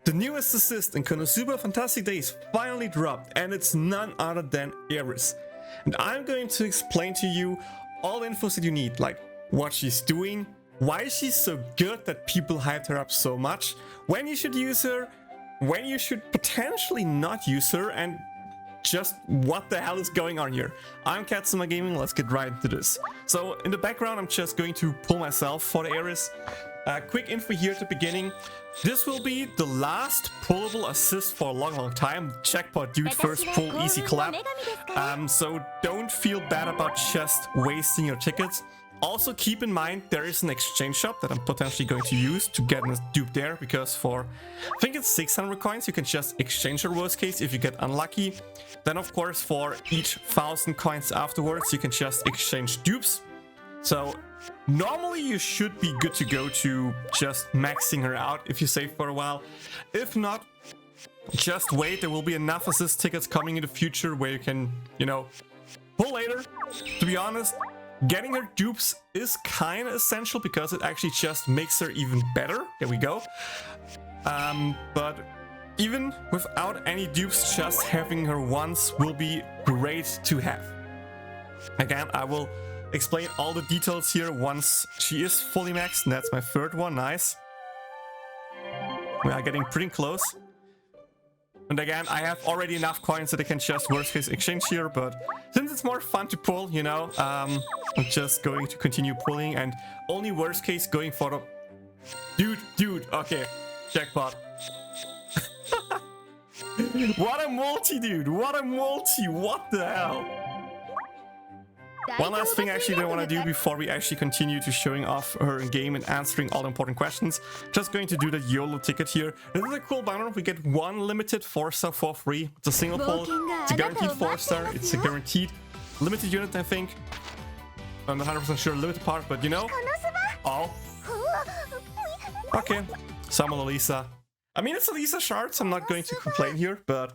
The newest assist in Konosuba Fantastic Days finally dropped, and it's none other than Eris. And I'm going to explain to you all the infos that you need, like what she's doing, why she's so good that people hyped her up so much, when you should use her, when you should potentially not use her, and just what the hell is going on here. I'm Katsuma Gaming, let's get right into this. So in the background I'm just going to pull myself for the Eris. Quick info here at the beginning. This will be the last pullable assist for a long time. Jackpot dude, first pull, easy clap. So don't feel bad about just wasting your tickets. Also keep in mind there is an exchange shop that I'm potentially going to use to get a dupe there, because for I think it's 600 coins you can just exchange your worst case if you get unlucky. Then of course for each 1000 coins afterwards you can just exchange dupes. So normally you should be good to go to just maxing her out if you save for a while. If not, just wait, there will be enough assist tickets coming in the future where you can, you know, pull later. To be honest, getting her dupes is kind of essential because it actually just makes her even better. There we go. But even without any dupes, just having her once will be great to have. Again, I will explain all the details here once she is fully maxed, and that's my third one. Nice. We are getting pretty close. And again, I have already enough coins that I can just worst case exchange here, but since it's more fun to pull, you know, I'm just going to continue pulling, and only worst case going for the... Dude, okay, jackpot. What a multi, dude, what a multi, what the hell? One last thing I actually don't want to do before we actually continue to showing off her in game and answering all the important questions. Just going to do the YOLO ticket here. This is a cool banner. We get one limited 4-star for free. It's a single pull. It's a guaranteed 4-star. It's a guaranteed limited unit, I think. I'm not 100% sure limited part, but you know. Oh. Okay. Summon Elisa. I mean, it's Elisa shard, so I'm not going to complain here, but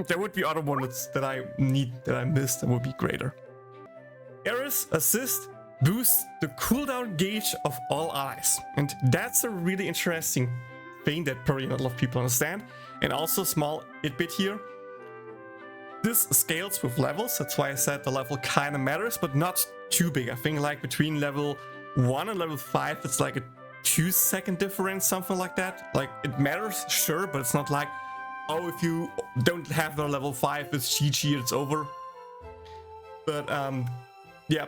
there would be other ones that I missed that would be greater. Eris assist boosts the cooldown gauge of all allies, and that's a really interesting thing that probably not a lot of people understand. And also small bit here. This scales with levels, that's why I said the level kind of matters, but not too big. I think like between level 1 and level 5 it's like a 2-second difference, something like that. Like it matters, sure, but it's not like, oh, if you don't have the level 5, it's GG, it's over. But yeah,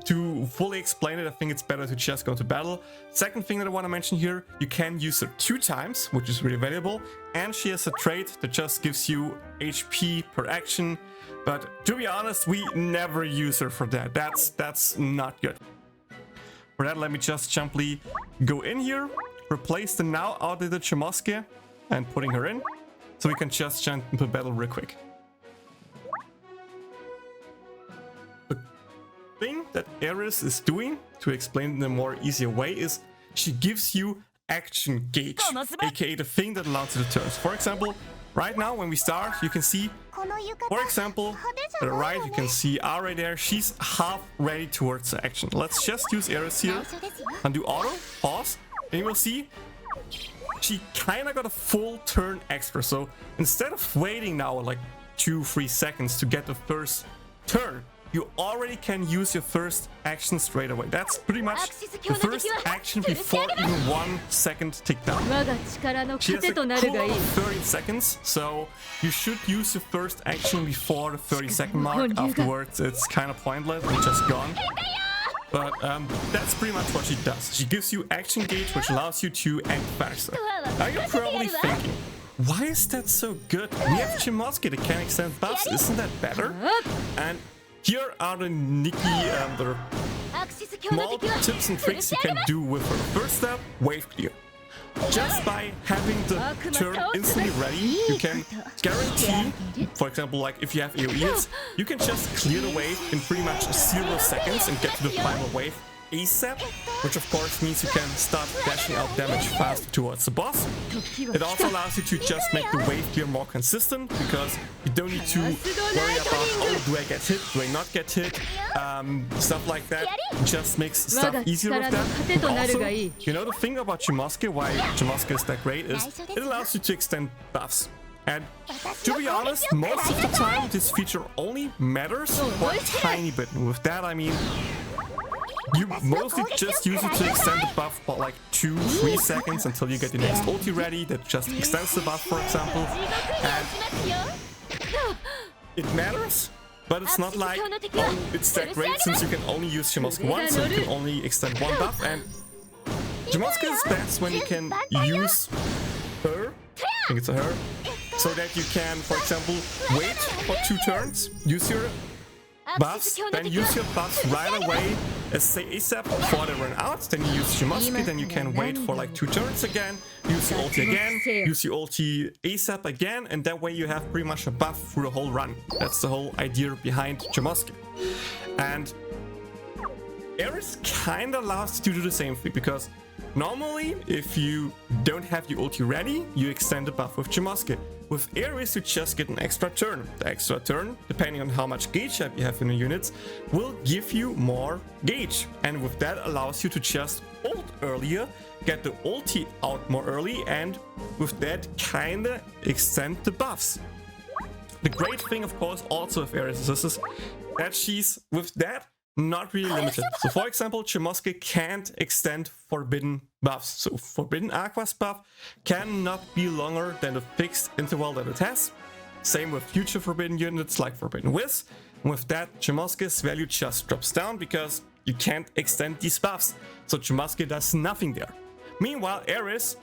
to fully explain it, I think it's better to just go to battle. Second thing that I want to mention here, you can use her 2 times, which is really valuable. And she has a trait that just gives you HP per action. But to be honest, we never use her for that. That's not good. For that, let me just simply go in here, replace the now outdated Shimosuke, and putting her in. So we can just jump into battle real quick. The thing that Eris is doing, to explain in a more easier way, is she gives you action gauge, aka the thing that allows you to turns. For example, right now when we start, you can see, for example, to the right, you can see right there, she's half ready towards the action. Let's just use Eris here and do auto, pause, and you will see she kind of got a full turn extra. So instead of waiting now like 2-3 seconds to get the first turn, you already can use your first action straight away. That's pretty much the first action before even 1 second tick down. She has a cooldown of 30 seconds, so you should use your first action before the 30-second mark. Afterwards, it's kind of pointless and just gone. But that's pretty much what she does. She gives you action gauge, which allows you to act faster. Now you're probably thinking, why is that so good? We have Shimosuke that can extend buffs, isn't that better? And here are the the small tips and tricks you can do with her. First step, wave clear. Just by having the turn instantly ready, you can guarantee, for example, like if you have AoE hits, you can just clear the wave in pretty much 0 seconds and get to the final wave ASAP, which of course means you can start dashing out damage faster towards the boss. It also allows you to just make the wave clear more consistent, because you don't need to worry about, oh, do I get hit, do I not get hit, stuff like that. It just makes stuff easier with that. And also, you know, the thing about Chimosuke, why Chimosuke is that great, is it allows you to extend buffs. And to be honest, most of the time this feature only matters for a tiny bit. And with that I mean, you mostly just use it to extend the buff for like 2-3 seconds until you get the next ulti ready that just extends the buff, for example. And it matters, but it's not like, oh, it's that great since you can only use Chimosuke once, so you can only extend one buff. And Chimosuke is best when you can use her, I think it's a her, so that you can, for example, wait for 2 turns, use your buffs, then use your buffs right away, say ASAP before they run out, then you use Chimosuke, then you can wait for like 2 turns again, use your ulti again, use your ulti ASAP again, and that way you have pretty much a buff through the whole run. That's the whole idea behind Chimosuke. And Eris kinda allows you to do the same thing, because normally, if you don't have your ulti ready, you extend the buff with Chimosuke. With Eris, you just get an extra turn. The extra turn, depending on how much gauge up you have in the units, will give you more gauge. And with that allows you to just ult earlier, get the ulti out more early, and with that kinda extend the buffs. The great thing, of course, also with Eris is that she's, with that, not really limited. So for example, Chimosuke can't extend forbidden buffs. So forbidden Aqua's buff cannot be longer than the fixed interval that it has. Same with future forbidden units like Forbidden Whiz. And with that, Chimosuke's value just drops down because you can't extend these buffs. So Chimosuke does nothing there. Meanwhile, Eris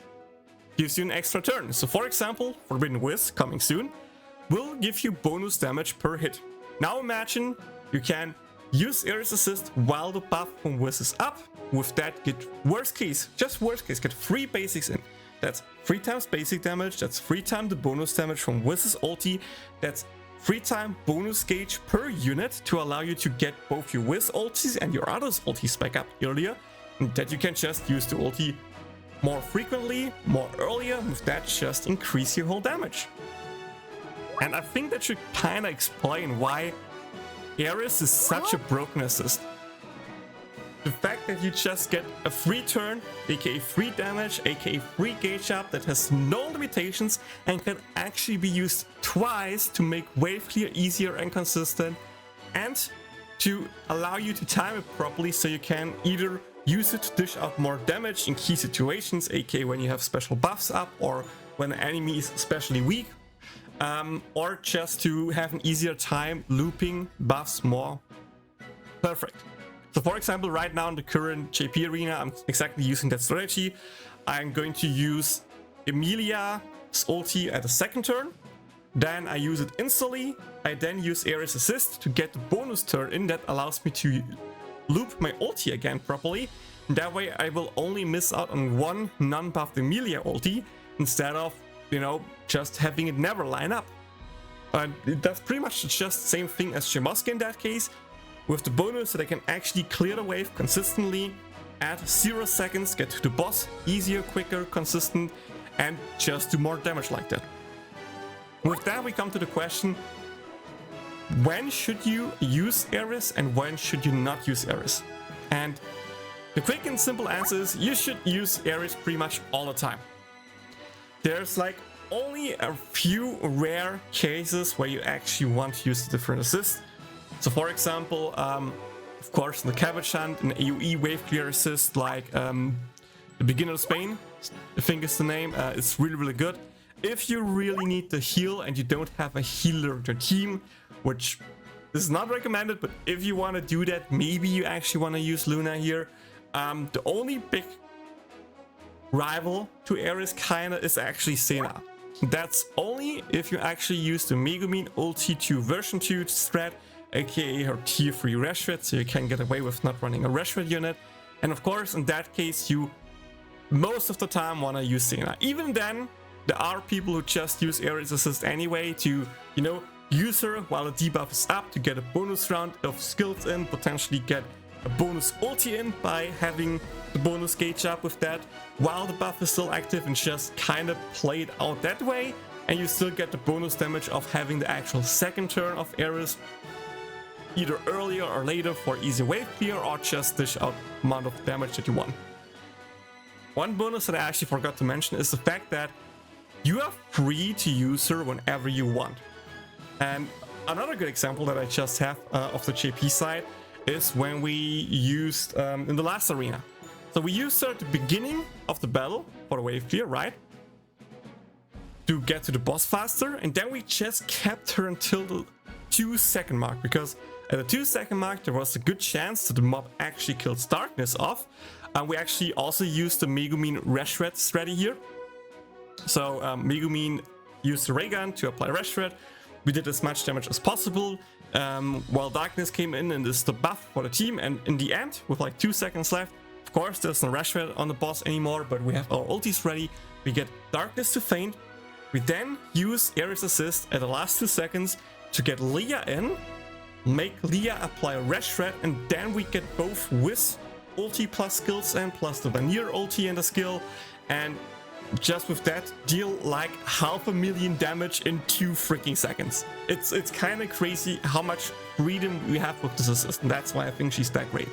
gives you an extra turn. So for example, Forbidden Whiz, coming soon, will give you bonus damage per hit. Now imagine you can use Eris assist while the buff from Whiz is up. With that, get worst case, just worst case, get 3 basics in. That's 3 times basic damage, that's 3 times the bonus damage from Whiz's ulti, that's 3 times bonus gauge per unit to allow you to get both your Whiz ultis and your others ultis back up earlier. And that you can just use the ulti more frequently, more earlier, with that just increase your whole damage. And I think that should kinda explain why Eris is such a broken assist. The fact that you just get a free turn, aka free damage, aka free gauge up that has no limitations and can actually be used twice to make wave clear easier and consistent, and to allow you to time it properly so you can either use it to dish out more damage in key situations, aka when you have special buffs up or when an enemy is especially weak, or just to have an easier time looping buffs more perfect. So for example, right now in the current JP arena, I'm exactly using that strategy. I'm going to use Emilia's ulti at the second turn. Then I use it instantly. I then use Eris assist to get the bonus turn in that allows me to loop my ulti again properly. And that way I will only miss out on one non-buffed Emilia ulti instead of, you know, just having it never line up. That's pretty much just the same thing as Chimosuke in that case, with the bonus that I can actually clear the wave consistently at 0 seconds, get to the boss easier, quicker, consistent, and just do more damage like that. With that, we come to the question, when should you use Eris and when should you not use Eris? And the quick and simple answer is you should use Eris pretty much all the time. There's like only a few rare cases where you actually want to use the different assists. So for example, of course, in the Cabbage Hunt, an AoE wave clear assist like the Beginner of Spain, I think is the name, it's really, really good. If you really need the heal and you don't have a healer in your team, which is not recommended, but if you want to do that, maybe you actually want to use Luna here. The only big rival to Eris kinda is actually Senna. That's only if you actually use the Megumin ulti 2 version 2 strat, aka her tier 3 Reshred, so you can get away with not running a Reshred unit. And of course, in that case, you most of the time want to use Senna. Even then, there are people who just use Eris assist anyway to, use her while the debuff is up to get a bonus round of skills in, potentially get a bonus ulti in by having the bonus gauge up with that while the buff is still active, and just kind of play it out that way, and you still get the bonus damage of having the actual second turn of Eris either earlier or later for easy wave clear, or just dish out amount of damage that you want. One bonus that I actually forgot to mention is the fact that you are free to use her whenever you want. And another good example that I just have of the JP side is when we used in the last arena. So we used her at the beginning of the battle for the wave clear, right? To get to the boss faster, and then we just kept her until the 2-second mark, because at the 2-second mark there was a good chance that the mob actually kills darkness off. And we actually also used the Megumin Reshred strategy here. So Megumin used the ray gun to apply Reshred. We did as much damage as possible while darkness came in, and this is the buff for the team. And in the end, with like 2 seconds left, of course there's no Reshred on the boss anymore, but we have our ultis ready. We get darkness to faint. We then use Eris assist at the last 2 seconds to get Leah in, make Leah apply Reshred, and then we get both with ulti plus skills and plus the Vanir ulti and the skill, and just with that deal like 500,000 damage in 2 freaking seconds. It's kind of crazy how much freedom we have with this assist, and that's why I think she's that great.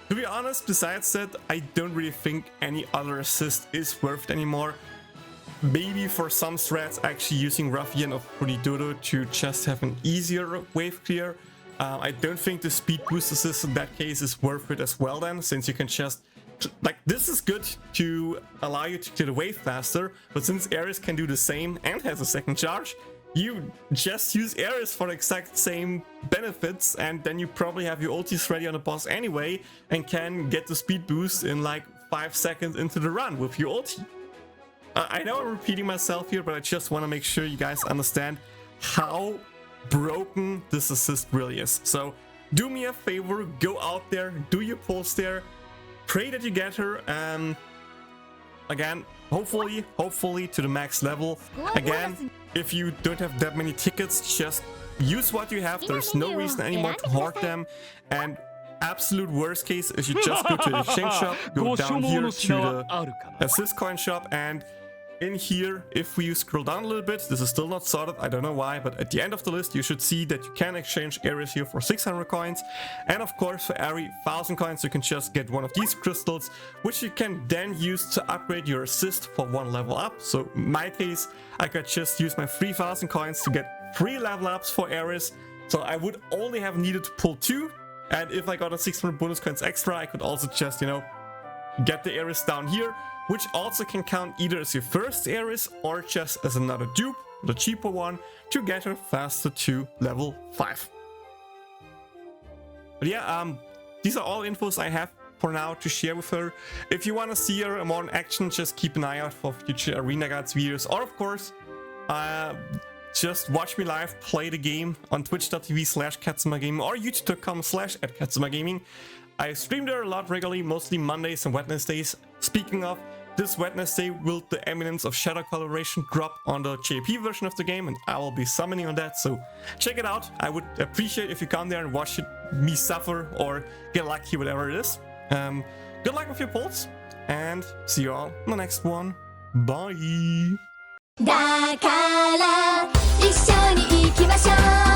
To be honest, besides that, I don't really think any other assist is worth it anymore. Maybe for some threads actually using Ruffian of Dodo to just have an easier wave clear. I don't think the speed boost assist in that case is worth it as well then, since you can just, like, this is good to allow you to clear the wave faster, but since Eris can do the same and has a second charge, you just use Eris for the exact same benefits, and then you probably have your ultis ready on the boss anyway and can get the speed boost in like 5 seconds into the run with your ulti. I know I'm repeating myself here, but I just want to make sure you guys understand how broken this assist really is. So do me a favor, go out there, do your pulls there, pray that you get her, again, hopefully to the max level. Again, if you don't have that many tickets, just use what you have. There's no reason anymore to hoard them. And absolute worst case is you just go to the exchange shop, go down here to the assist coin shop, and in here, if we scroll down a little bit, this is still not sorted, I don't know why, but at the end of the list you should see that you can exchange Eris here for 600 coins, and of course for every 1000 coins you can just get one of these crystals, which you can then use to upgrade your assist for 1 level up. So in my case, I could just use my 3000 coins to get 3 level ups for Eris, so I would only have needed to pull 2, and if I got a 600 bonus coins extra, I could also just, you know, get the Eris down here, which also can count either as your first Eris or just as another dupe, the cheaper one, to get her faster to level 5. But yeah, these are all infos I have for now to share with her. If you want to see her more in action, just keep an eye out for future Arena Guides videos, or of course, just watch me live play the game on twitch.tv/katsumagaming or youtube.com/@katsumagaming. I stream there a lot regularly, mostly Mondays and Wednesdays. Speaking of, this Wednesday will the Eminence of Shadow collaboration drop on the JP version of the game, and I will be summoning on that, so check it out. I would appreciate if you come there and watch me suffer or get lucky, whatever it is. Good luck with your polls, and see you all in the next one. Bye! だから一緒に行きましょう